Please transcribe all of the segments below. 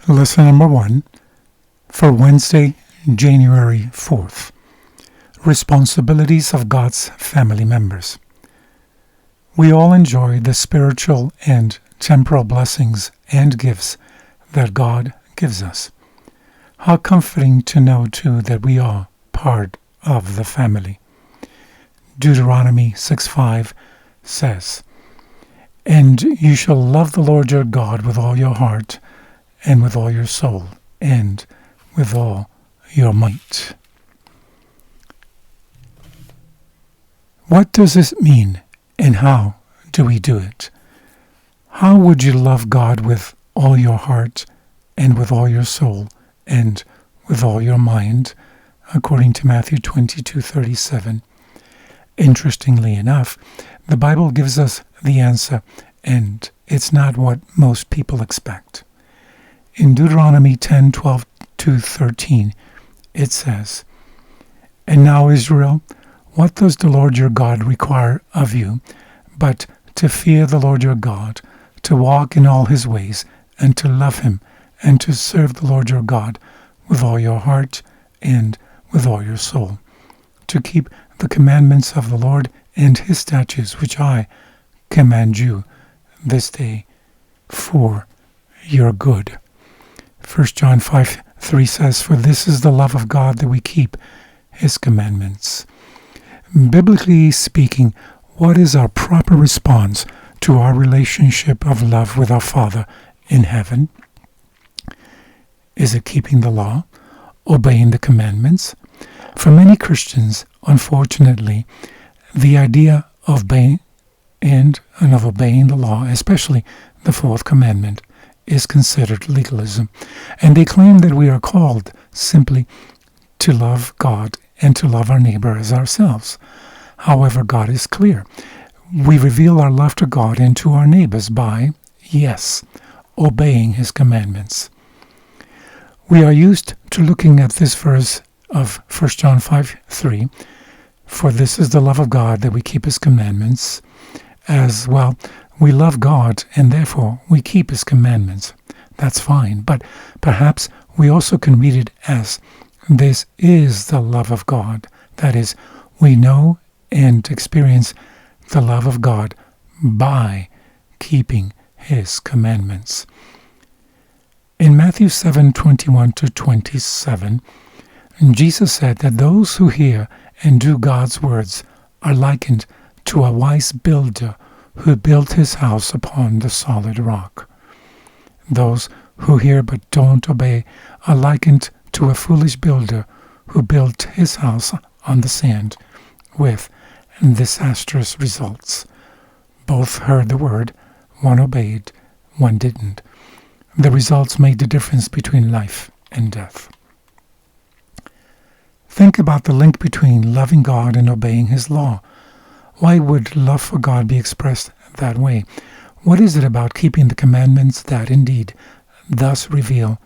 Lesson number 1 for Wednesday, January 4th. Responsibilities of God's family members. We all enjoy the spiritual and temporal blessings and gifts that God gives us. How comforting to know, too, that we are part of the family. Deuteronomy 6:5 says, "And you shall love the Lord your God with all your heart, and with all your soul, and with all your might." What does this mean, and how do we do it? How would you love God with all your heart, and with all your soul, and with all your mind, according to Matthew 22:37? Interestingly enough, the Bible gives us the answer, and it's not what most people expect. In Deuteronomy 10:12-13, it says, "And now, Israel, what does the Lord your God require of you, but to fear the Lord your God, to walk in all his ways, and to love him, and to serve the Lord your God with all your heart and with all your soul, to keep the commandments of the Lord and his statutes, which I command you this day for your good." 1 John 5:3 says, "For this is the love of God, that we keep his commandments." Biblically speaking, what is our proper response to our relationship of love with our Father in heaven? Is it keeping the law, obeying the commandments? For many Christians, unfortunately, the idea of obeying the law, especially the fourth commandment, is considered legalism, and they claim that we are called simply to love God and to love our neighbor as ourselves. However, God is clear. We reveal our love to God and to our neighbors by, yes, obeying his commandments. We are used to looking at this verse of 1 John 5:3, "For this is the love of God, that we keep his commandments," as, well, we love God and therefore we keep his commandments. That's fine, but perhaps we also can read it as, "This is the love of God." That is, we know and experience the love of God by keeping his commandments. In Matthew 7:21-27, Jesus said that those who hear and do God's words are likened to a wise builder who built his house upon the solid rock. Those who hear but don't obey are likened to a foolish builder who built his house on the sand, with disastrous results. Both heard the word, one obeyed, one didn't. The results made the difference between life and death. Think about the link between loving God and obeying his law. Why would love for God be expressed that way? What is it about keeping the commandments that indeed thus reveal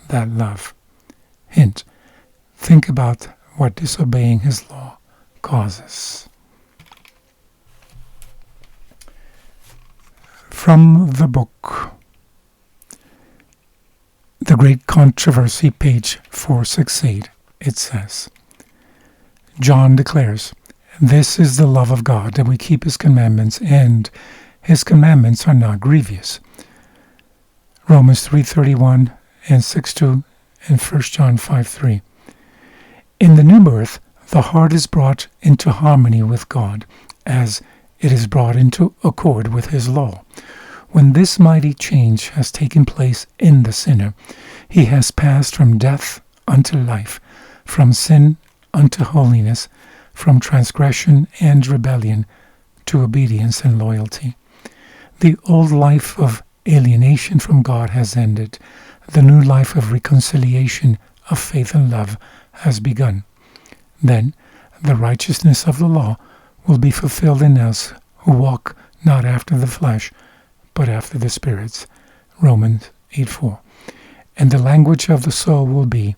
that love? Hint: think about what disobeying his law causes. From the book The Great Controversy, page 468, it says, John declares, "This is the love of God, that we keep his commandments, and his commandments are not grievous." Romans 3:31 and 6:2 and 1 John 5:3. In the new birth, the heart is brought into harmony with God, as it is brought into accord with his law. When this mighty change has taken place in the sinner, he has passed from death unto life, from sin unto holiness, from transgression and rebellion to obedience and loyalty. The old life of alienation from God has ended. The new life of reconciliation, of faith and love has begun. Then the righteousness of the law will be fulfilled in us who walk not after the flesh, but after the Spirit. Romans 8:4. And the language of the soul will be,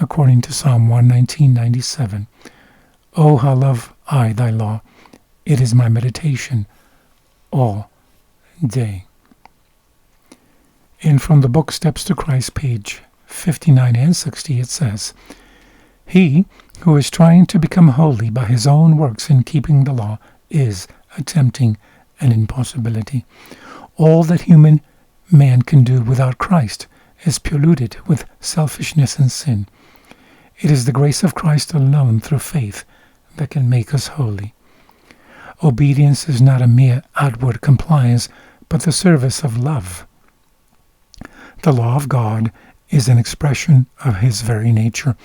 according to Psalm 119:97, "O how love I thy law, it is my meditation all day." In From the Book Steps to Christ, page 59 and 60, it says, "He who is trying to become holy by his own works in keeping the law is attempting an impossibility. All that human man can do without Christ is polluted with selfishness and sin. It is the grace of Christ alone through faith that can make us holy. Obedience is not a mere outward compliance, but the service of love. The law of God is an expression of his very nature.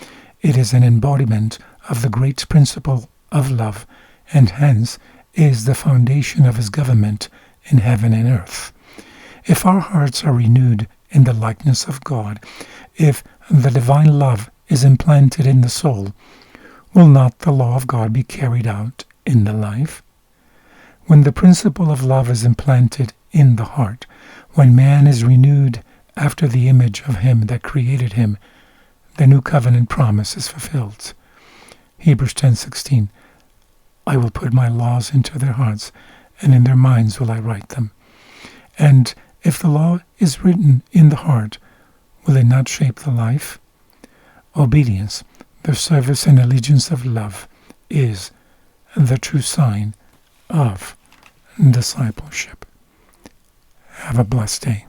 It is an embodiment of the great principle of love, and hence is the foundation of his government in heaven and earth. If our hearts are renewed in the likeness of God, if the divine love is implanted in the soul, will not the law of God be carried out in the life? When the principle of love is implanted in the heart, when man is renewed after the image of him that created him, the new covenant promise is fulfilled. Hebrews 10:16, I will put my laws into their hearts, and in their minds will I write them. And if the law is written in the heart, will it not shape the life? Obedience, the service and allegiance of love, is the true sign of discipleship. Have a blessed day.